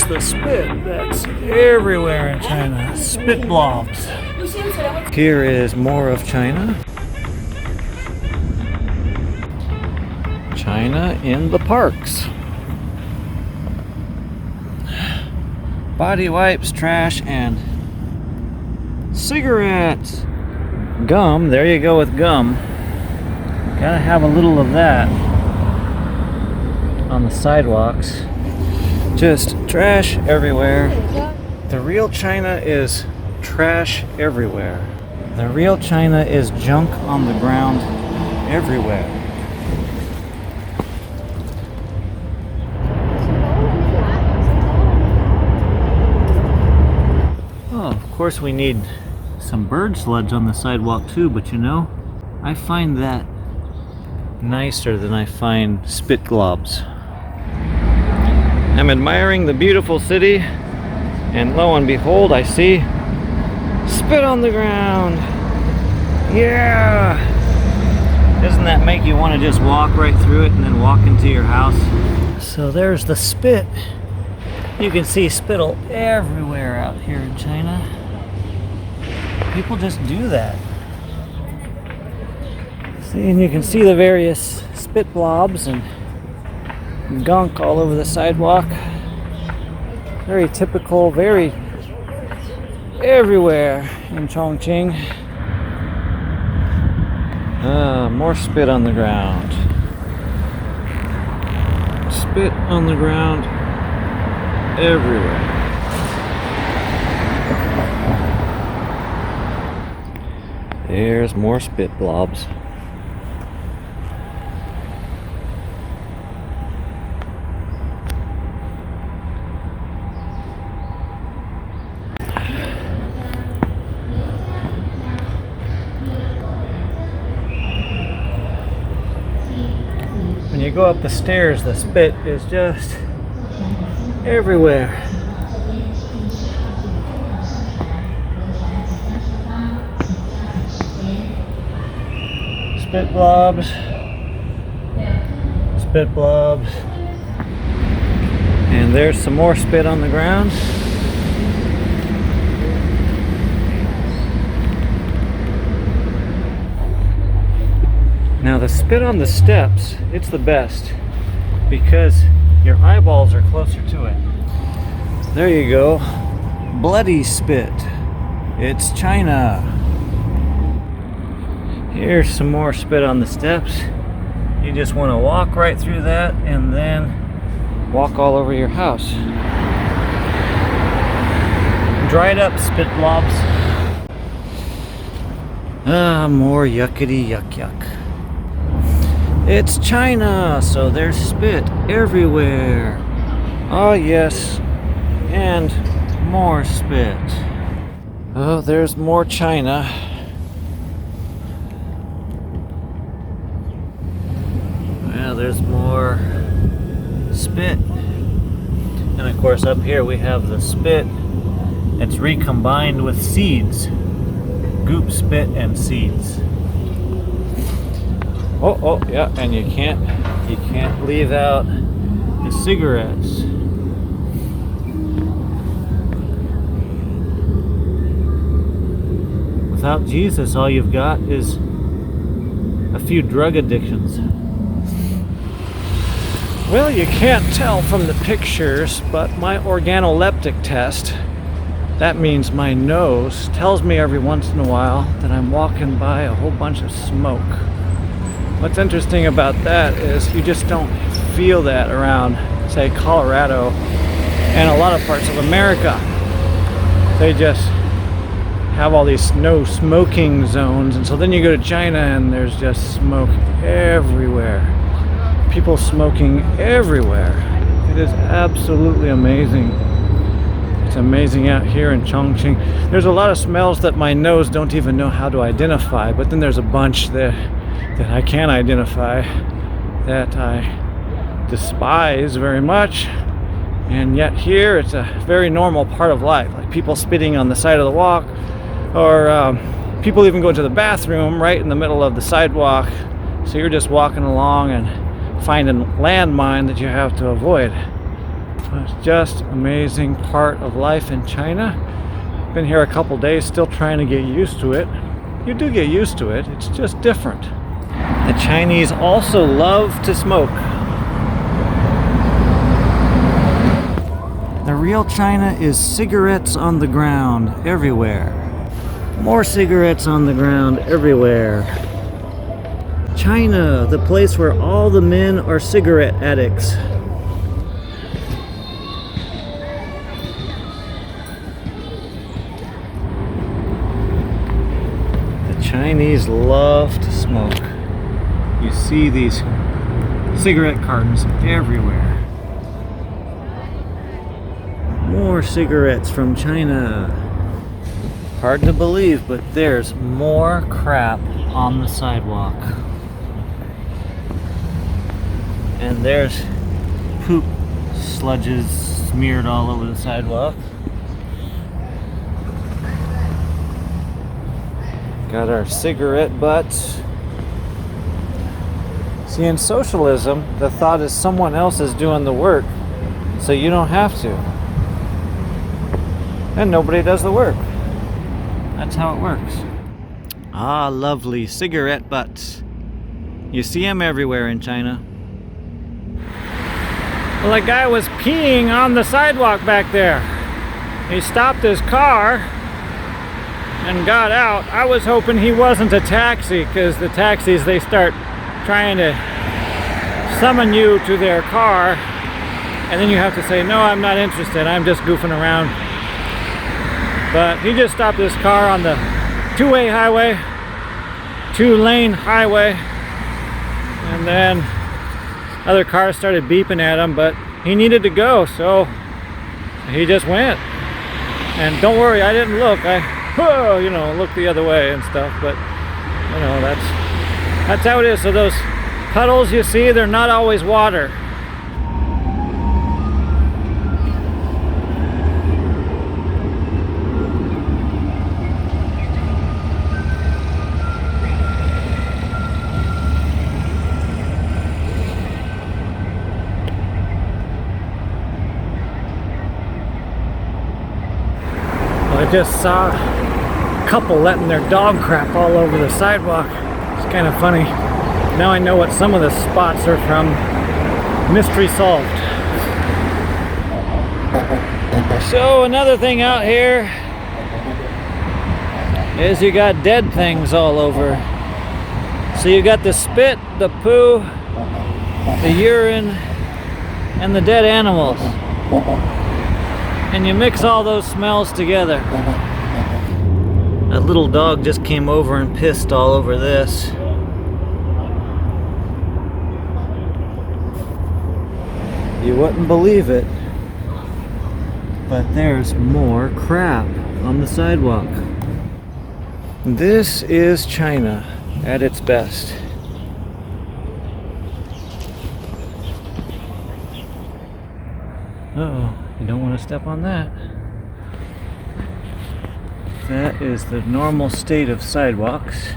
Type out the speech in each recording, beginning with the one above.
Here's the spit that's everywhere in China. Spit blobs. Here is more of China. China in the parks. Body wipes, trash, and cigarettes. Gum, there you go with gum. Gotta have a little of that on the sidewalks. Just trash everywhere. The real China is trash everywhere. The real China is junk on the ground everywhere. Oh, of course we need some bird sleds on the sidewalk too, but you know, I find that nicer than I find spit globs. I'm admiring the beautiful city, and lo and behold, I see spit on the ground. Yeah! Doesn't that make you want to just walk right through it and then walk into your house? So there's the spit. You can see spittle everywhere out here in China. People just do that. See, and you can see the various spit blobs and gunk all over the sidewalk. Very typical, very everywhere in Chongqing. More spit on the ground. Spit on the ground everywhere. There's more spit blobs. When you go up the stairs, the spit is just everywhere. Spit blobs, spit blobs, and there's some more spit on the ground. Now the spit on the steps, it's the best because your eyeballs are closer to it. There you go, bloody spit. It's China. Here's some more spit on the steps. You just want to walk right through that and then walk all over your house. Dried up spit blobs. More yuckity yuck yuck. It's China, so there's spit everywhere. Oh yes, and more spit. Oh, there's more China. Well, there's more spit. And of course up here we have the spit. It's recombined with seeds. Goop, spit, and seeds. Oh, yeah, and you can't leave out the cigarettes. Without Jesus, all you've got is a few drug addictions. Well, you can't tell from the pictures, but my organoleptic test, that means my nose, tells me every once in a while that I'm walking by a whole bunch of smoke. What's interesting about that is you just don't feel that around, say, Colorado and a lot of parts of America. They just have all these no smoking zones, and so then you go to China and there's just smoke everywhere. People smoking everywhere. It is absolutely amazing. It's amazing out here in Chongqing. There's a lot of smells that my nose don't even know how to identify, but then there's a bunch that I can identify that I despise very much, and yet here it's a very normal part of life, like people spitting on the side of the walk, or people even go to the bathroom right in the middle of the sidewalk, so you're just walking along and find a landmine that you have to avoid. It's just amazing part of life in China. Been here a couple days, still trying to get used to it. You do get used to it, it's just different. The Chinese also love to smoke. The real China is cigarettes on the ground everywhere. More cigarettes on the ground everywhere. China, the place where all the men are cigarette addicts. The Chinese love to smoke. You see these cigarette cartons everywhere. More cigarettes from China. Hard to believe, but there's more crap on the sidewalk. And there's poop sludges smeared all over the sidewalk. Got our cigarette butts. See, in socialism, the thought is someone else is doing the work, so you don't have to. And nobody does the work. That's how it works. Ah, lovely cigarette butts. You see them everywhere in China. Well, a guy was peeing on the sidewalk back there. He stopped his car and got out. I was hoping he wasn't a taxi, because the taxis, they start trying to summon you to their car, and then you have to say, no, I'm not interested, I'm just goofing around. But he just stopped his car on the two-way highway, two-lane highway, and then other cars started beeping at him, but he needed to go, so he just went. And don't worry, I didn't look. I looked the other way and stuff, but that's how it is. So those puddles you see, they're not always water. I just saw a couple letting their dog crap all over the sidewalk. It's kind of funny. Now I know what some of the spots are from. Mystery solved. So another thing out here is you got dead things all over. So you got the spit, the poo, the urine, and the dead animals. And you mix all those smells together. That little dog just came over and pissed all over this. You wouldn't believe it, but there's more crap on the sidewalk. This is China at its best. Uh-oh. You don't want to step on that. That is the normal state of sidewalks.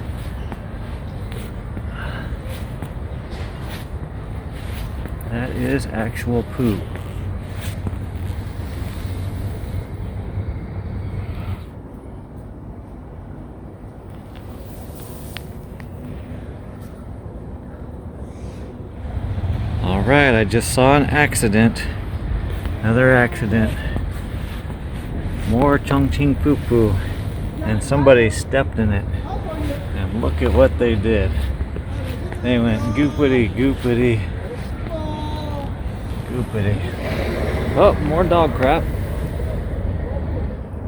That is actual poop. All right, I just saw an accident. Another accident. More Chongqing poo-poo. And somebody stepped in it. And look at what they did. They went goopity, goopity, goopity. Oh, more dog crap.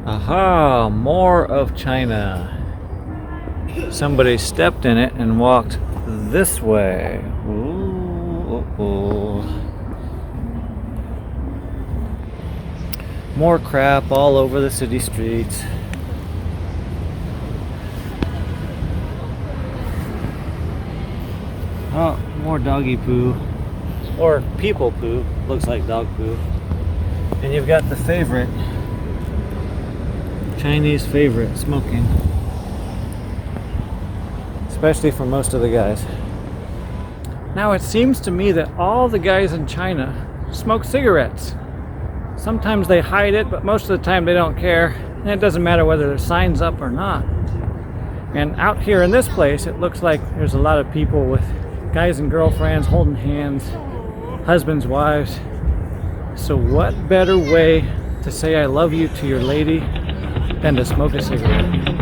Aha, more of China. Somebody stepped in it and walked this way. Ooh. More crap all over the city streets. Oh, more doggy poo. Or people poo. Looks like dog poo. And you've got the favorite. Chinese favorite, smoking. Especially for most of the guys. Now it seems to me that all the guys in China smoke cigarettes. Sometimes they hide it, but most of the time they don't care. And it doesn't matter whether there's signs up or not. And out here in this place, it looks like there's a lot of people with guys and girlfriends holding hands, husbands, wives. So what better way to say I love you to your lady than to smoke a cigarette?